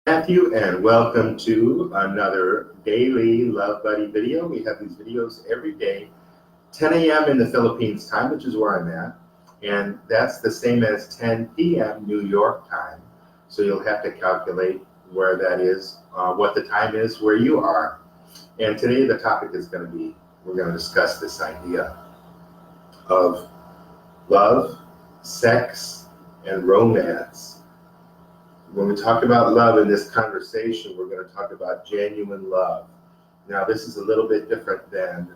Matthew, and welcome to another daily Love Buddy video. We have these videos every day, 10 a.m. in the Philippines time, which is where I'm at, and that's the same as 10 p.m. New York time. So you'll have to calculate where that is, what the time is where you are. And today the topic is going to be, we're going to discuss this idea of love, sex, and romance. When we talk about love in this conversation, we're going to talk about genuine love. Now, this is a little bit different than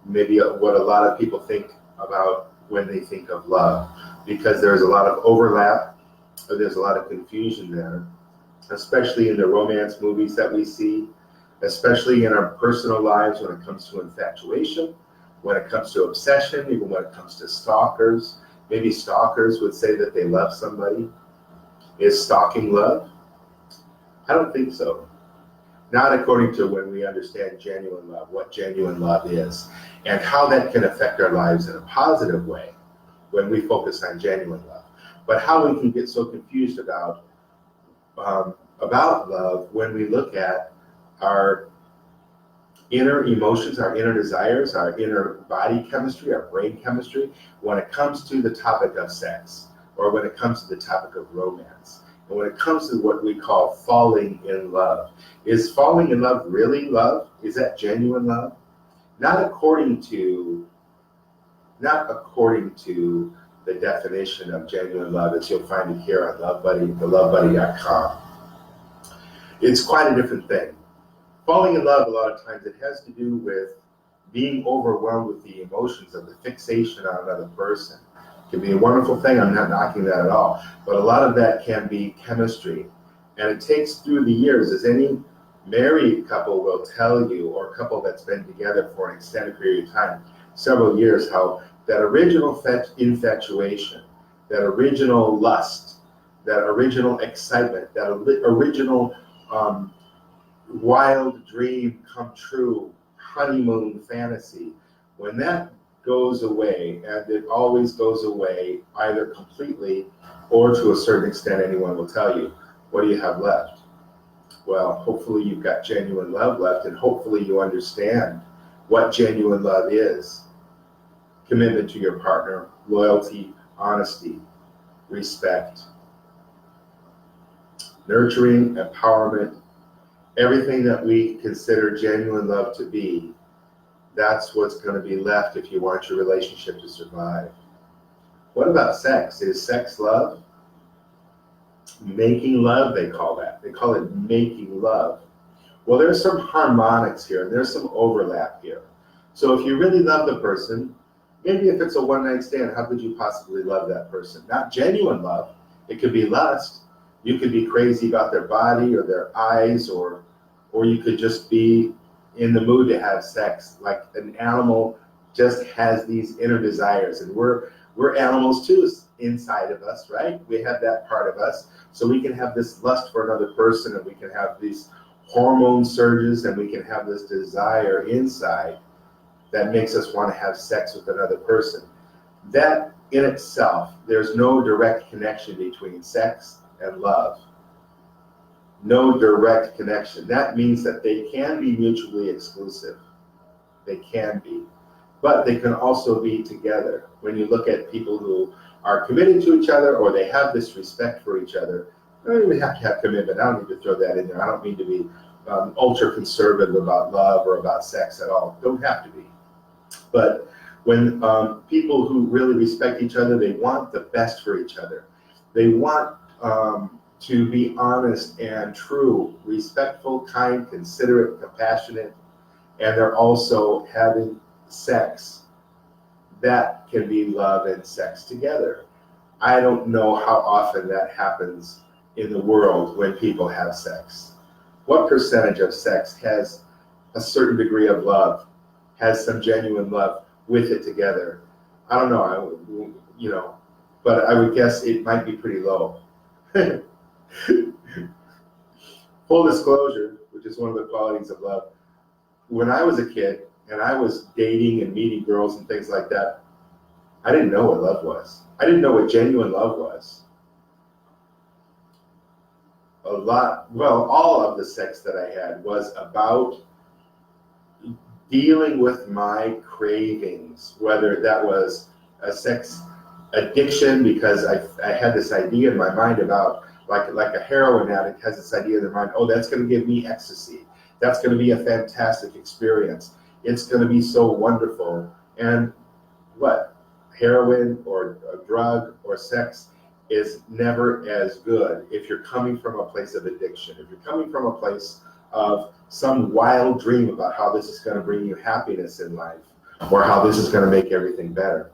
maybe what a lot of people think about when they think of love, because there's a lot of overlap, or there's a lot of confusion there, especially in the romance movies that we see, especially in our personal lives when it comes to infatuation, when it comes to obsession, even when it comes to stalkers. Maybe stalkers would say that they love somebody. Is stalking love? I don't think so. Not according to when we understand genuine love, what genuine love is, and how that can affect our lives in a positive way when we focus on genuine love. But how we can get so confused about love when we look at our inner emotions, our inner desires, our inner body chemistry, our brain chemistry, when it comes to the topic of sex, or when it comes to the topic of romance, and when it comes to what we call falling in love. Is falling in love really love? Is that genuine love? Not according to the definition of genuine love as you'll find it here on LoveBuddy, the lovebuddy.com. It's quite a different thing. Falling in love, a lot of times, it has to do with being overwhelmed with the emotions of the fixation on another person. Can be a wonderful thing, I'm not knocking that at all, but a lot of that can be chemistry, and it takes through the years, as any married couple will tell you, or a couple that's been together for an extended period of time, several years, how that original infatuation, that original lust, that original excitement, that original wild dream come true, honeymoon fantasy, when that goes away, and it always goes away either completely or to a certain extent, anyone will tell you, what do you have left? Well, hopefully you've got genuine love left, and hopefully you understand what genuine love is. Commitment to your partner, loyalty, honesty, respect, nurturing, empowerment, everything that we consider genuine love to be. That's what's going to be left if you want your relationship to survive. What about sex? Is sex love? Making love, they call that. They call it making love. Well, there's some harmonics here, and there's some overlap here. So if you really love the person, maybe if it's a one-night stand, how could you possibly love that person? Not genuine love. It could be lust. You could be crazy about their body or their eyes, or you could just be in the mood to have sex, like an animal just has these inner desires, and we're animals too inside of us, right? We have that part of us, so we can have this lust for another person, and we can have these hormone surges, and we can have this desire inside that makes us want to have sex with another person. That in itself, there's no direct connection between sex and love. No direct connection. That means that they can be mutually exclusive. They can be. But they can also be together. When you look at people who are committed to each other, or they have this respect for each other, they don't even have to have commitment. I don't need to throw that in there. I don't mean to be ultra conservative about love or about sex at all. Don't have to be. But when people who really respect each other, they want the best for each other. They want to be honest and true, respectful, kind, considerate, compassionate, and they're also having sex. That can be love and sex together. I don't know how often that happens in the world when people have sex. What percentage of sex has a certain degree of love, has some genuine love with it together? I don't know, but I would guess it might be pretty low. Full disclosure, which is one of the qualities of love. When I was a kid and I was dating and meeting girls and things like that, I didn't know what love was. I didn't know what genuine love was. all of the sex that I had was about dealing with my cravings, whether that was a sex addiction, because I had this idea in my mind about, like a heroin addict has this idea in their mind, oh, that's going to give me ecstasy. That's going to be a fantastic experience. It's going to be so wonderful. And what? Heroin or a drug or sex is never as good if you're coming from a place of addiction, if you're coming from a place of some wild dream about how this is going to bring you happiness in life, or how this is going to make everything better.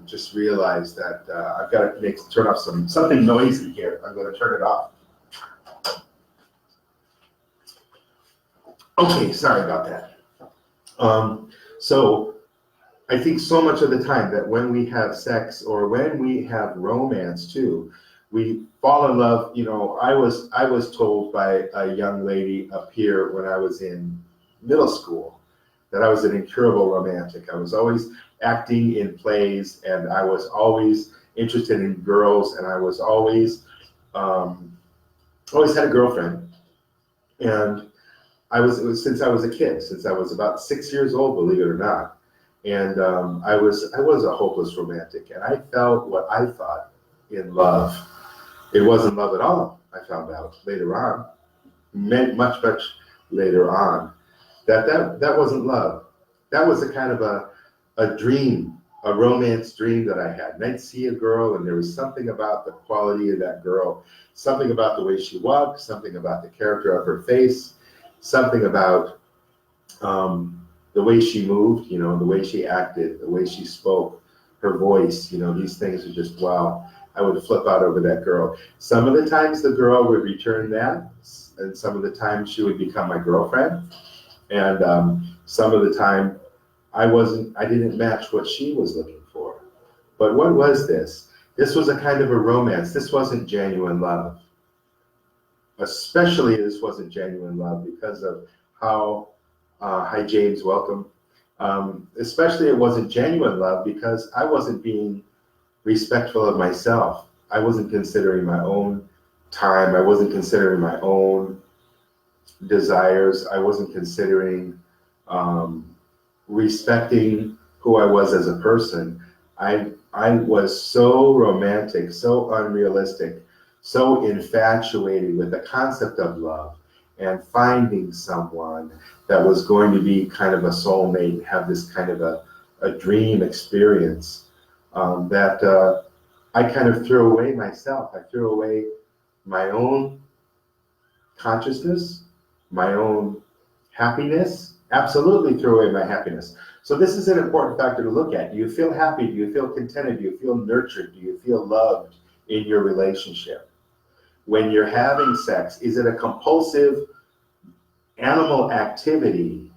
Just realize that I've got to turn off something noisy here. I'm going to turn it off. Okay, sorry about that. So I think so much of the time that when we have sex, or when we have romance too, we fall in love. You know, I was told by a young lady up here when I was in middle school that I was an incurable romantic. I was always acting in plays, and I was always interested in girls, and I was always had a girlfriend. And it was since I was a kid, since I was about 6 years old, believe it or not. And I was a hopeless romantic, and I felt what I thought in love. It wasn't love at all. I found out later on, much later on, that wasn't love. That was a kind of a dream, a romance dream that I had. And I'd see a girl, and there was something about the quality of that girl, something about the way she walked, something about the character of her face, something about the way she moved, you know, the way she acted, the way she spoke, her voice, you know, these things are just, wow. I would flip out over that girl. Some of the times the girl would return that, and some of the times she would become my girlfriend. And some of the time I didn't match what she was looking for. But what was this? This was a kind of a romance. This wasn't genuine love. Especially this wasn't genuine love because of how, hi James, welcome. Especially it wasn't genuine love because I wasn't being respectful of myself. I wasn't considering my own time. I wasn't considering my own desires. I wasn't considering respecting who I was as a person. I was so romantic, so unrealistic, so infatuated with the concept of love and finding someone that was going to be kind of a soulmate, have this kind of a dream experience, that I kind of threw away myself. I threw away my own consciousness, my own happiness, absolutely threw away my happiness. So this is an important factor to look at. Do you feel happy? Do you feel contented? Do you feel nurtured? Do you feel loved in your relationship? When you're having sex, is it a compulsive animal activity,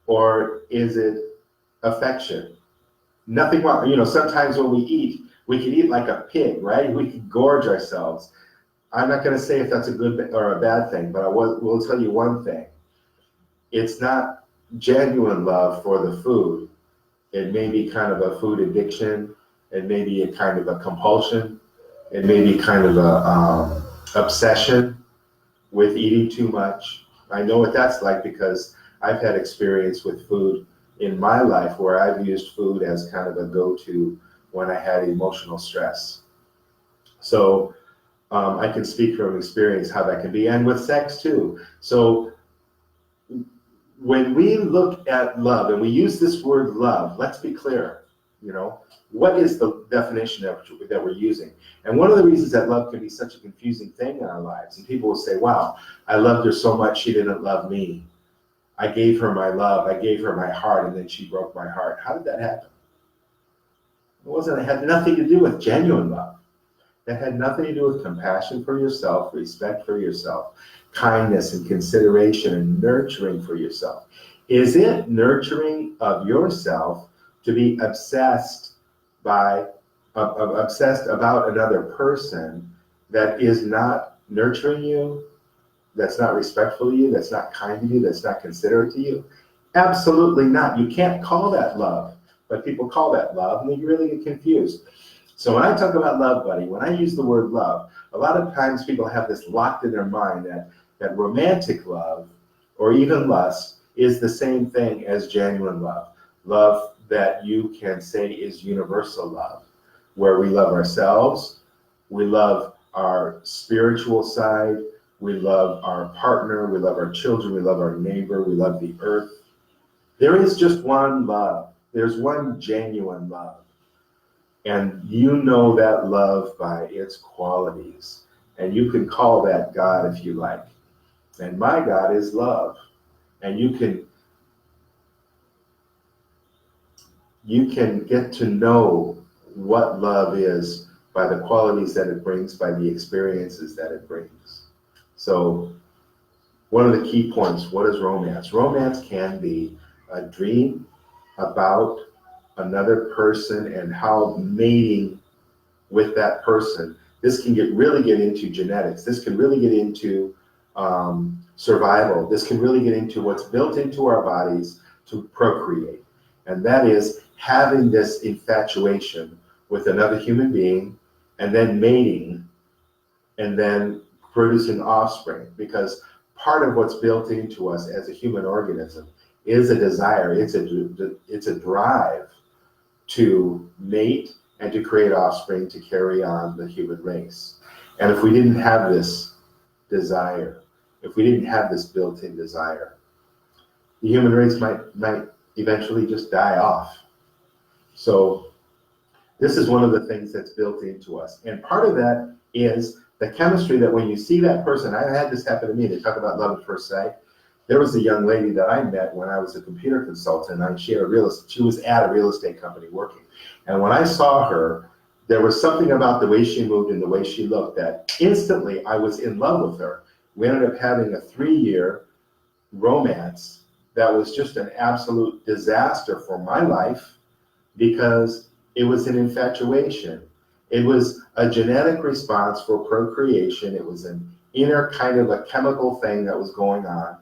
or is it affection? Nothing wrong. You know, sometimes when we eat, we can eat like a pig, right? We can gorge ourselves. I'm not going to say if that's a good or a bad thing, but I will tell you one thing. It's not genuine love for the food. It may be kind of a food addiction. It may be a kind of a compulsion. It may be kind of a obsession with eating too much. I know what that's like because I've had experience with food in my life where I've used food as kind of a go-to when I had emotional stress. So I can speak from experience how that can be, and with sex too. So when we look at love and we use this word love, let's be clear, you know, what is the definition that we're using? And one of the reasons that love can be such a confusing thing in our lives, and people will say, wow, I loved her so much, she didn't love me. I gave her my love, I gave her my heart, and then she broke my heart. How did that happen? It had nothing to do with genuine love. That had nothing to do with compassion for yourself, respect for yourself, kindness and consideration and nurturing for yourself. Is it nurturing of yourself to be obsessed about another person that is not nurturing you, that's not respectful to you, that's not kind to you, that's not considerate to you? Absolutely not. You can't call that love, but people call that love, and they really get confused. So when I talk about love, buddy, when I use the word love, a lot of times people have this locked in their mind that romantic love or even lust is the same thing as genuine love. Love that you can say is universal love, where we love ourselves, we love our spiritual side, we love our partner, we love our children, we love our neighbor, we love the earth. There is just one love. There's one genuine love. And you know that love by its qualities. And you can call that God if you like. And my God is love. And you can get to know what love is by the qualities that it brings, by the experiences that it brings. So one of the key points, what is romance? Romance can be a dream about another person and how mating with that person. This can really get into genetics. This can really get into survival. This can really get into what's built into our bodies to procreate. And that is having this infatuation with another human being and then mating and then producing offspring. Because part of what's built into us as a human organism is a desire, it's a drive to mate and to create offspring to carry on the human race. And if we didn't have this desire, if we didn't have this built-in desire, the human race might eventually just die off. So this is one of the things that's built into us. And part of that is the chemistry that when you see that person, I had this happen to me, they talk about love at first sight. There was a young lady that I met when I was a computer consultant, and she was at a real estate company working. And when I saw her, there was something about the way she moved and the way she looked that instantly I was in love with her. We ended up having a 3-year romance that was just an absolute disaster for my life because it was an infatuation. It was a genetic response for procreation. It was an inner kind of a chemical thing that was going on.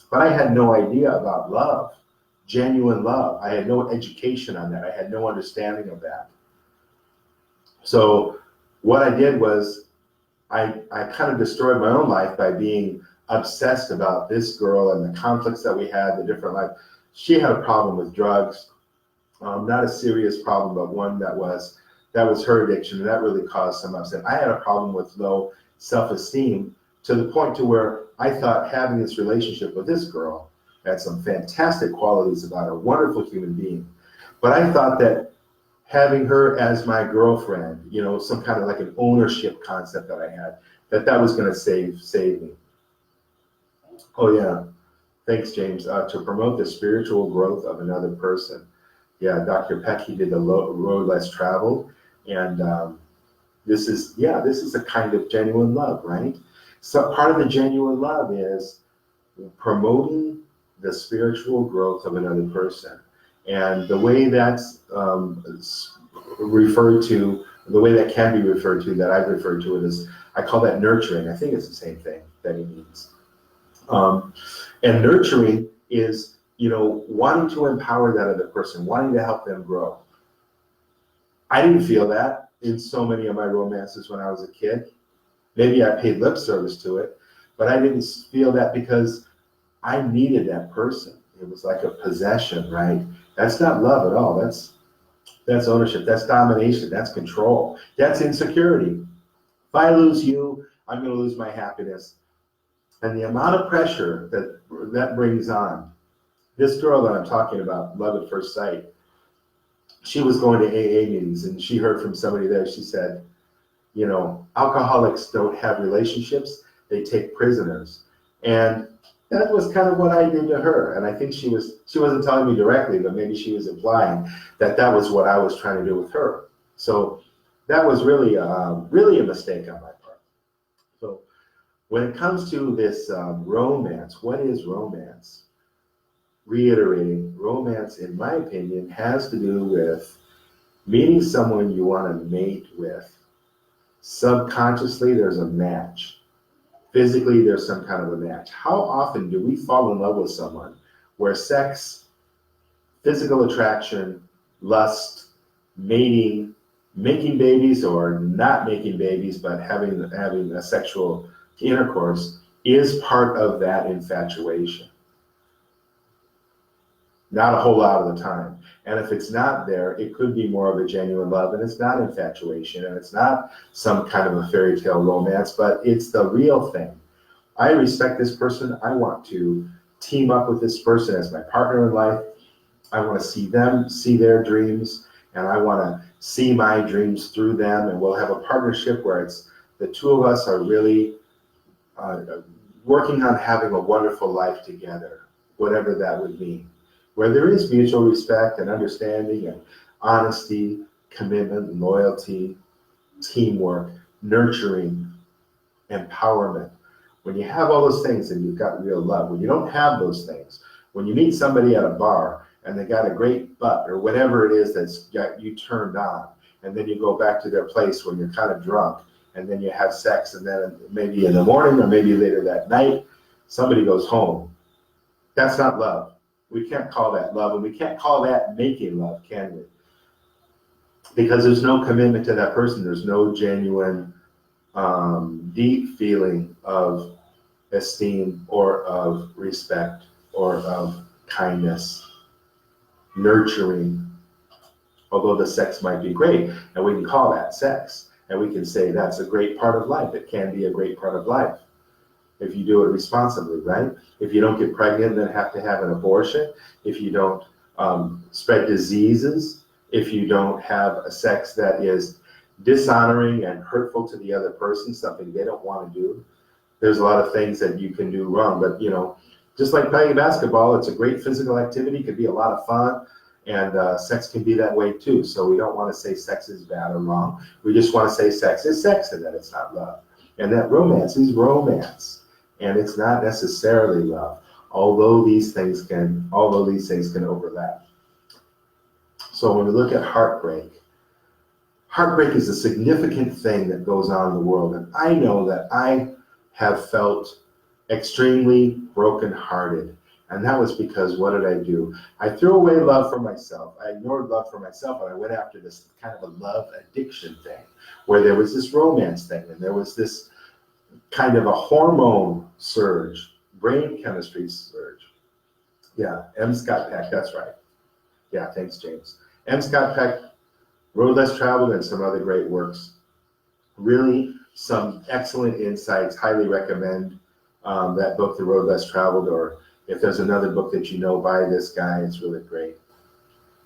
But I had no idea about love, genuine love. I had no education on that. I had no understanding of that. So what I did was I kind of destroyed my own life by being obsessed about this girl and the conflicts that we had, the different life. She had a problem with drugs, not a serious problem, but one that was her addiction, and that really caused some upset. I had a problem with low self-esteem to the point to where I thought having this relationship with this girl had some fantastic qualities about her, wonderful human being. But I thought that having her as my girlfriend, you know, some kind of like an ownership concept that I had, that was going to save me. Oh yeah, thanks, James. To promote the spiritual growth of another person. Yeah, Dr. Peck, he did the road less traveled, and this is a kind of genuine love, right? So part of the genuine love is promoting the spiritual growth of another person. And the way that's referred to, the way that can be referred to, that I've referred to it as, I call that nurturing. I think it's the same thing that he means. And nurturing is, you know, wanting to empower that other person, wanting to help them grow. I didn't feel that in so many of my romances when I was a kid. Maybe I paid lip service to it, but I didn't feel that because I needed that person. It was like a possession, right? That's not love at all. That's ownership. That's domination. That's control. That's insecurity. If I lose you, I'm going to lose my happiness. And the amount of pressure that brings on. This girl that I'm talking about, love at first sight, she was going to AA meetings and she heard from somebody there. She said, you know, alcoholics don't have relationships, they take prisoners. And that was kind of what I did to her. And I think she wasn't telling me directly, but maybe she was implying that was what I was trying to do with her. So that was really a mistake on my part. So when it comes to this romance, what is romance? Reiterating, romance, in my opinion, has to do with meeting someone you want to mate with. Subconsciously, there's a match. Physically, there's some kind of a match. How often do we fall in love with someone where sex, physical attraction, lust, mating, making babies or not making babies, but having a sexual intercourse is part of that infatuation. Not a whole lot of the time. And if it's not there, it could be more of a genuine love, and it's not infatuation, and it's not some kind of a fairy tale romance, but it's the real thing. I respect this person. I want to team up with this person as my partner in life. I want to see them, see their dreams, and I want to see my dreams through them, and we'll have a partnership where it's the two of us are really working on having a wonderful life together, whatever that would mean, where there is mutual respect and understanding and honesty, commitment, loyalty, teamwork, nurturing, empowerment. When you have all those things, then you've got real love. When you don't have those things, when you meet somebody at a bar and they got a great butt or whatever it is that's got you turned on, and then you go back to their place when you're kind of drunk, and then you have sex, and then maybe in the morning or maybe later that night, somebody goes home. That's not love. We can't call that love, and we can't call that making love, can we? Because there's no commitment to that person. There's no genuine, deep feeling of esteem or of respect or of kindness, nurturing, although the sex might be great, and we can call that sex, and we can say that's a great part of life. It can be a great part of life if you do it responsibly, right? If you don't get pregnant and then have to have an abortion, if you don't spread diseases, if you don't have a sex that is dishonoring and hurtful to the other person, something they don't want to do. There's a lot of things that you can do wrong, but just like playing basketball, it's a great physical activity, it could be a lot of fun, and sex can be that way too. So we don't want to say sex is bad or wrong. We just want to say sex is sex and that it's not love. And that romance is romance, and it's not necessarily love, although these things can overlap. So when we look at heartbreak is a significant thing that goes on in the world. And I know that I have felt extremely brokenhearted. And that was because what did I do? I threw away love for myself. I ignored love for myself, and I went after this kind of a love addiction thing, where there was this romance thing, and there was this kind of a hormone surge, brain chemistry surge. Yeah, M. Scott Peck, that's right. Yeah, thanks, James. M. Scott Peck, Road Less Traveled, and some other great works. Really, some excellent insights. Highly recommend that book, The Road Less Traveled, or if there's another book that you know by this guy, it's really great.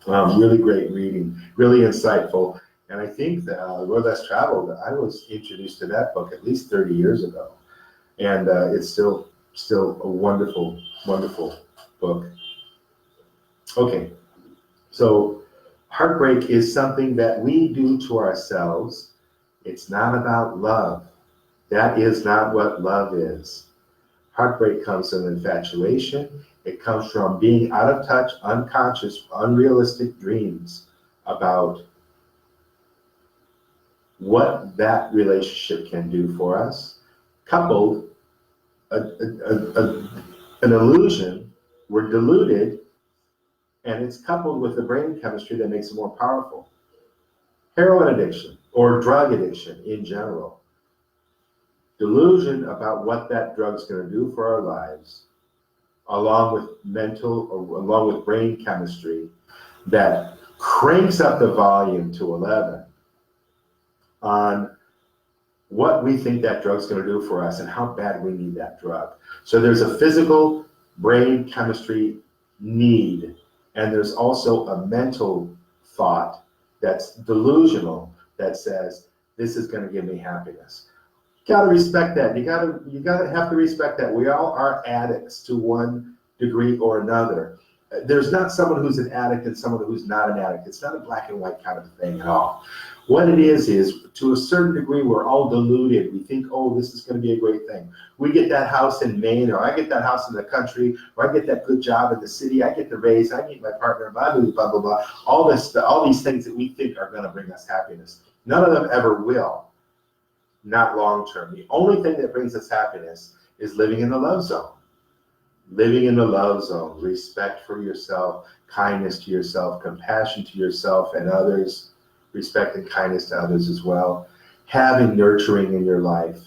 Really great reading, really insightful. And I think that Road Less Traveled, I was introduced to that book at least 30 years ago. And it's still a wonderful, wonderful book. Okay, so heartbreak is something that we do to ourselves. It's not about love. That is not what love is. Heartbreak comes from infatuation. It comes from being out of touch, unconscious, unrealistic dreams about what that relationship can do for us, coupled an illusion. We're deluded, and it's coupled with the brain chemistry that makes it more powerful. Heroin addiction or drug addiction in general. Delusion about what that drug's going to do for our lives, along with brain chemistry that cranks up the volume to 11 on what we think that drug's going to do for us and how bad we need that drug. So there's a physical brain chemistry need, and there's also a mental thought that's delusional that says this is going to give me happiness. You gotta respect that. You gotta have to respect that. We all are addicts to one degree or another. There's not someone who's an addict and someone who's not an addict. It's not a black and white kind of thing at all. What it is to a certain degree, we're all deluded. We think, oh, this is going to be a great thing. We get that house in Maine, or I get that house in the country, or I get that good job in the city, I get the raise, I meet my partner, blah, blah, blah, blah, blah. All these things that we think are going to bring us happiness. None of them ever will. Not long term. The only thing that brings us happiness is living in the love zone. Living in the love zone, respect for yourself, kindness to yourself, compassion to yourself and others, respect and kindness to others as well, having nurturing in your life.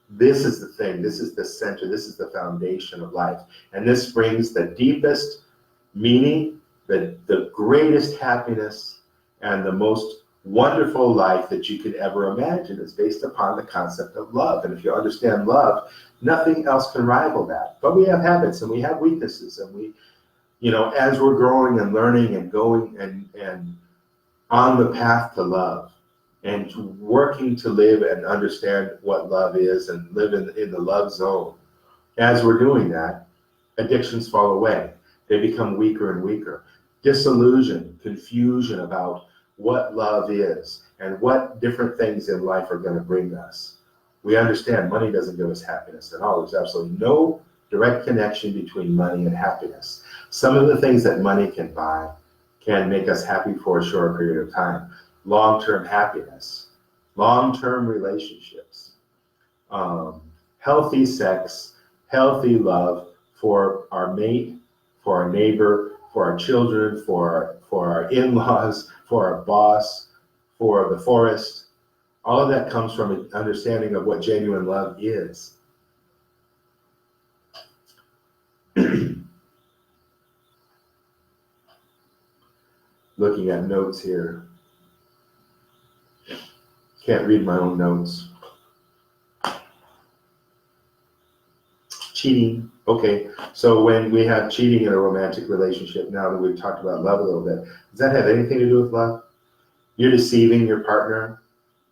This is the thing, this is the center, this is the foundation of life. And this brings the deepest meaning, the greatest happiness, and the most wonderful life that you could ever imagine. Is based upon the concept of love. And if you understand love, nothing else can rival that. But we have habits and we have weaknesses, and we, as we're growing and learning and going and on the path to love, and working to live and understand what love is and live in the love zone. As we're doing that, addictions fall away. They become weaker and weaker. Disillusion, confusion about what love is and what different things in life are going to bring us. We understand money doesn't give us happiness at all. There's absolutely no direct connection between money and happiness. Some of the things that money can buy can make us happy for a short period of time. Long-term happiness, long-term relationships, healthy sex, healthy love for our mate, for our neighbor, for our children, for our in-laws, for our boss, for the forest. All of that comes from an understanding of what genuine love is. Looking at notes here. Can't read my own notes. Cheating. Okay, so when we have cheating in a romantic relationship, now that we've talked about love a little bit, does that have anything to do with love? You're deceiving your partner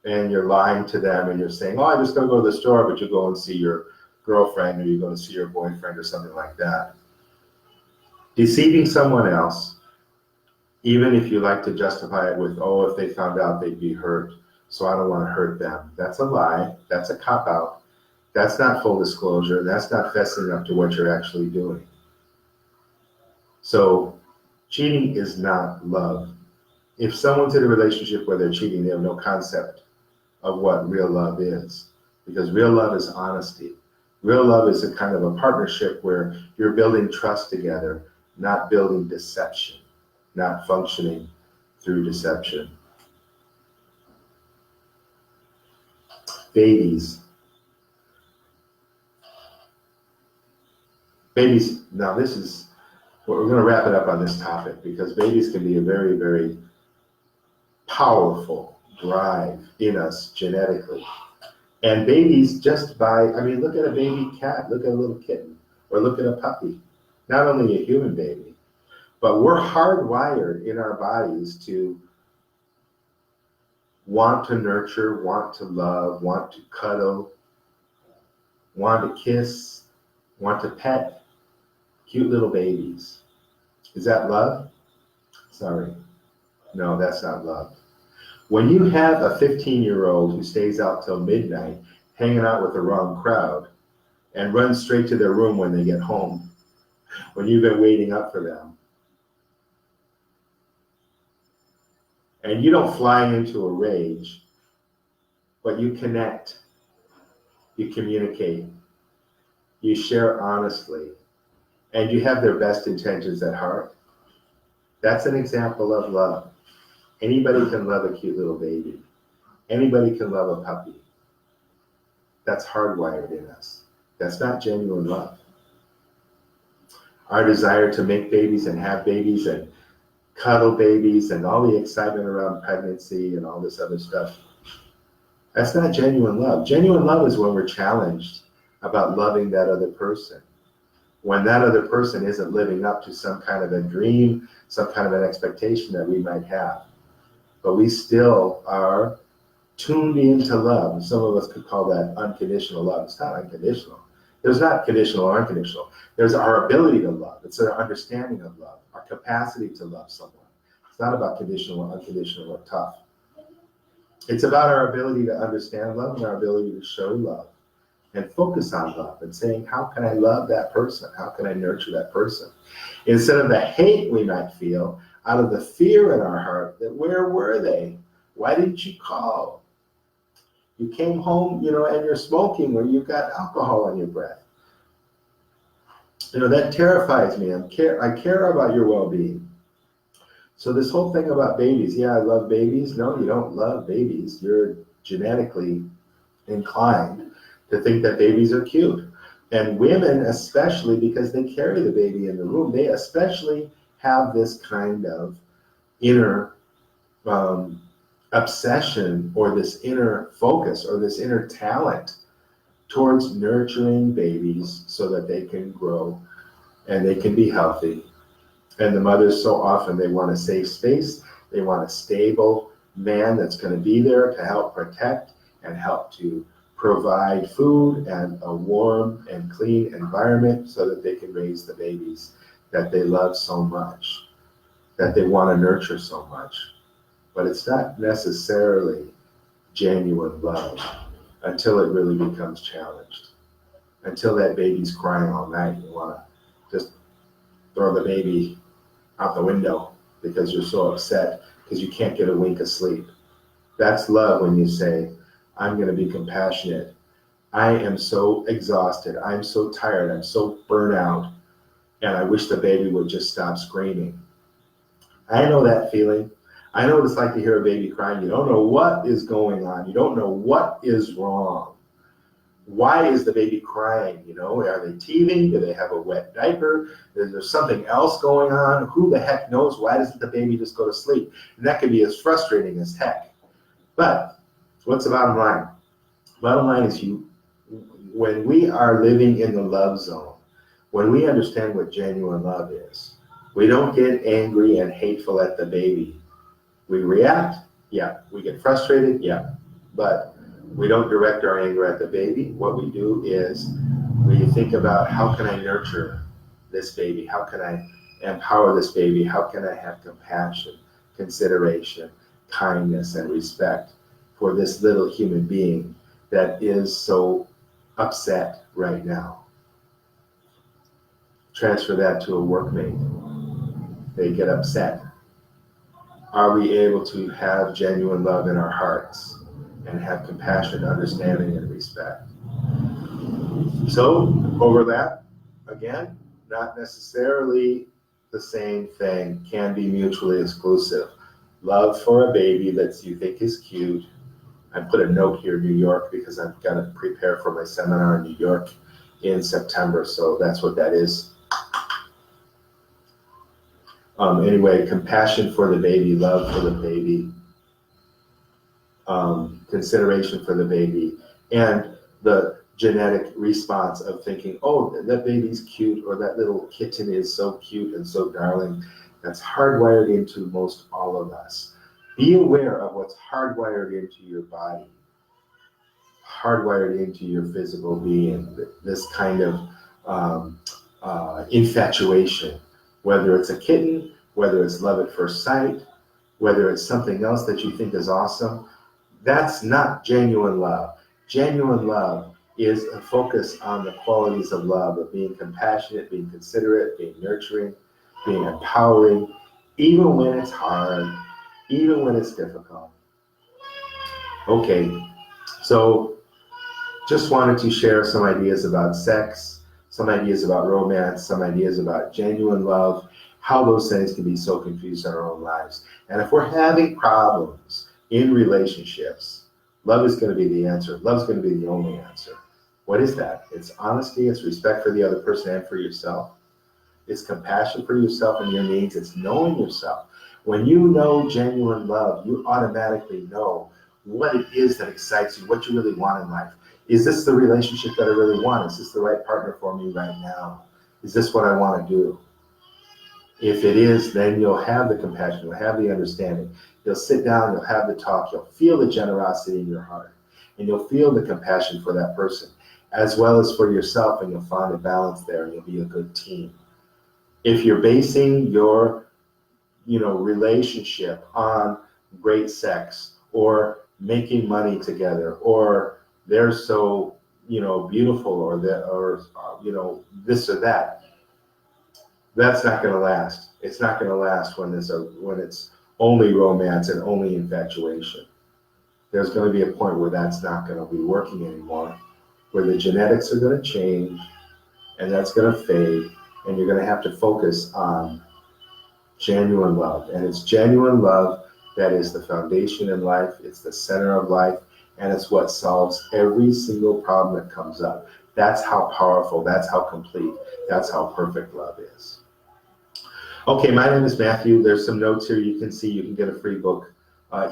and you're lying to them and you're saying, oh, I'm just going to go to the store, but you go and see your girlfriend or you go to see your boyfriend or something like that. Deceiving someone else, even if you like to justify it with, oh, if they found out they'd be hurt, so I don't want to hurt them. That's a lie. That's a cop-out. That's not full disclosure. That's not fessing up to what you're actually doing. So cheating is not love. If someone's in a relationship where they're cheating, they have no concept of what real love is. Because real love is honesty. Real love is a kind of a partnership where you're building trust together, not building deception, not functioning through deception. Babies. Babies, now this is, we're going to wrap it up on this topic because babies can be a very, very powerful drive in us genetically. And babies just look at a baby cat, look at a little kitten, or look at a puppy. Not only a human baby, but we're hardwired in our bodies to want to nurture, want to love, want to cuddle, want to kiss, want to pet cute little babies. Is that love? Sorry. No, that's not love. When you have a 15-year-old who stays out till midnight, hanging out with the wrong crowd, and runs straight to their room when they get home, when you've been waiting up for them, and you don't fly into a rage, but you connect, you communicate, you share honestly, and you have their best intentions at heart, that's an example of love. Anybody can love a cute little baby. Anybody can love a puppy. That's hardwired in us. That's not genuine love. Our desire to make babies and have babies and cuddle babies and all the excitement around pregnancy and all this other stuff, that's not genuine love. Genuine love is when we're challenged about loving that other person. When that other person isn't living up to some kind of a dream, some kind of an expectation that we might have. But we still are tuned into love. Some of us could call that unconditional love. It's not unconditional. There's not conditional or unconditional. There's our ability to love. It's our understanding of love, our capacity to love someone. It's not about conditional or unconditional or tough. It's about our ability to understand love and our ability to show love and focus on love and saying, how can I love that person? How can I nurture that person? Instead of the hate we might feel, out of the fear in our heart that where were they? Why didn't you call? You came home, and you're smoking or you've got alcohol on your breath. That terrifies me. I care about your well-being. So this whole thing about babies, yeah, I love babies. No, you don't love babies. You're genetically inclined to think that babies are cute. And women, especially because they carry the baby in the womb, they especially have this kind of inner um, obsession or this inner focus or this inner talent towards nurturing babies so that they can grow and they can be healthy. And the mothers, so often, they want a safe space. They want a stable man that's going to be there to help protect and help to provide food and a warm and clean environment so that they can raise the babies that they love so much, that they want to nurture so much. But it's not necessarily genuine love until it really becomes challenged. Until that baby's crying all night, you want to just throw the baby out the window because you're so upset because you can't get a wink of sleep. That's love when you say, I'm going to be compassionate. I am so exhausted. I'm so tired. I'm so burnt out. And I wish the baby would just stop screaming. I know that feeling. I know what it's like to hear a baby crying. You don't know what is going on. You don't know what is wrong. Why is the baby crying? You know, are they teething? Do they have a wet diaper? Is there something else going on? Who the heck knows? Why doesn't the baby just go to sleep? And that can be as frustrating as heck. But what's the bottom line? Bottom line is when we are living in the love zone, when we understand what genuine love is, we don't get angry and hateful at the baby. We react, yeah. We get frustrated, yeah. But we don't direct our anger at the baby. What we do is we think about, how can I nurture this baby? How can I empower this baby? How can I have compassion, consideration, kindness, and respect for this little human being that is so upset right now? Transfer that to a workmate. They get upset. Are we able to have genuine love in our hearts and have compassion, understanding, and respect? So, overlap, again, not necessarily the same thing, can be mutually exclusive. Love for a baby that you think is cute. I put a note here, New York, because I've got to prepare for my seminar in New York in September, so that's what that is. Anyway, compassion for the baby, love for the baby, consideration for the baby, and the genetic response of thinking, oh, that baby's cute, or that little kitten is so cute and so darling. That's hardwired into most all of us. Be aware of what's hardwired into your body, hardwired into your physical being, this kind of infatuation, whether it's a kitten, whether it's love at first sight, whether it's something else that you think is awesome. That's not genuine love. Genuine love is a focus on the qualities of love, of being compassionate, being considerate, being nurturing, being empowering, even when it's hard, even when it's difficult. Okay, so just wanted to share some ideas about sex, some ideas about romance, some ideas about genuine love, how those things can be so confused in our own lives. And if we're having problems in relationships, love is going to be the answer. Love is going to be the only answer. What is that? It's honesty, it's respect for the other person and for yourself. It's compassion for yourself and your needs. It's knowing yourself. When you know genuine love, you automatically know what it is that excites you, what you really want in life. Is this the relationship that I really want? Is this the right partner for me right now? Is this what I want to do? If it is, then you'll have the compassion, you'll have the understanding. You'll sit down, you'll have the talk, you'll feel the generosity in your heart, and you'll feel the compassion for that person, as well as for yourself, and you'll find a balance there, and you'll be a good team. If you're basing your, relationship on great sex, or making money together, or they're so, beautiful, or that, or this or that, that's not going to last. It's not going to last when it's only romance and only infatuation. There's going to be a point where that's not going to be working anymore, where the genetics are going to change, and that's going to fade, and you're going to have to focus on genuine love. And it's genuine love that is the foundation in life. It's the center of life. And it's what solves every single problem that comes up. That's how powerful, that's how complete, that's how perfect love is. Okay, my name is Matthew. There's some notes here you can see. You can get a free book,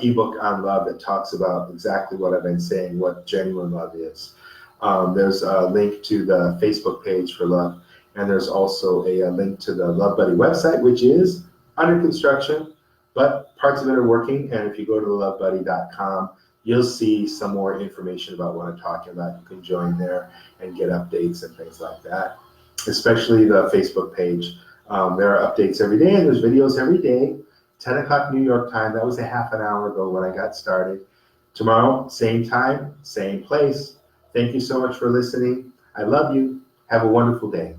ebook on love that talks about exactly what I've been saying, what genuine love is. There's a link to the Facebook page for love, and there's also a link to the Love Buddy website, which is under construction, but parts of it are working. And if you go to thelovebuddy.com, you'll see some more information about what I'm talking about. You can join there and get updates and things like that, especially the Facebook page. There are updates every day, and there's videos every day. 10 o'clock New York time. That was a half an hour ago when I got started. Tomorrow, same time, same place. Thank you so much for listening. I love you. Have a wonderful day.